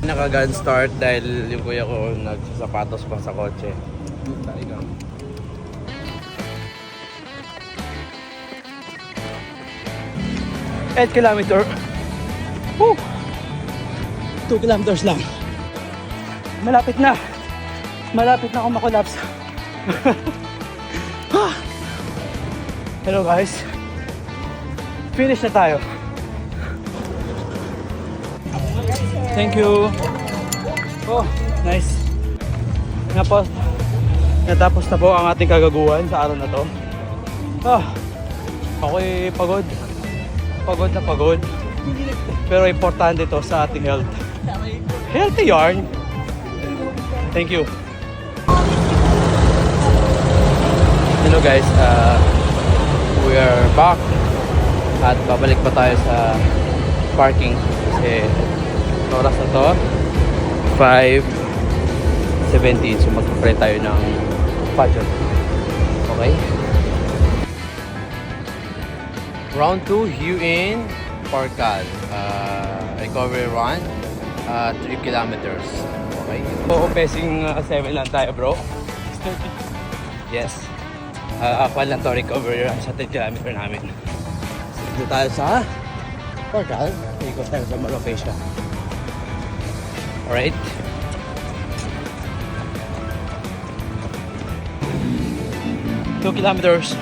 Naka-gun start dahil yung kuya ko nagsasapatos pa sa kotse. Tayo ka. 8 kilometer. Woo! 2 kilometers lang. Malapit na. Malapit na ako makolaps. Hello guys. Finish na tayo. Thank you. Oh, nice. Natapos na po ang ating kagaguhan sa araw na to. Ako'y pagod. Pagod na pagod. Pero importante to sa ating health. Healthy yarn. Thank you. Hello guys, we are back at babalik pa tayo sa parking kasi oras na to 5:17, so magpa-print tayo ng pageant. Okay, round 2 here in Parcal, recovery run, 3 kilometers. Okay, so pacing 7 lang tayo bro. Yes, ako lang to recovery run sa 10 kilometer namin. Dito tayo sa Parcal, ikot tayo sa location. Alright. Two kilometers.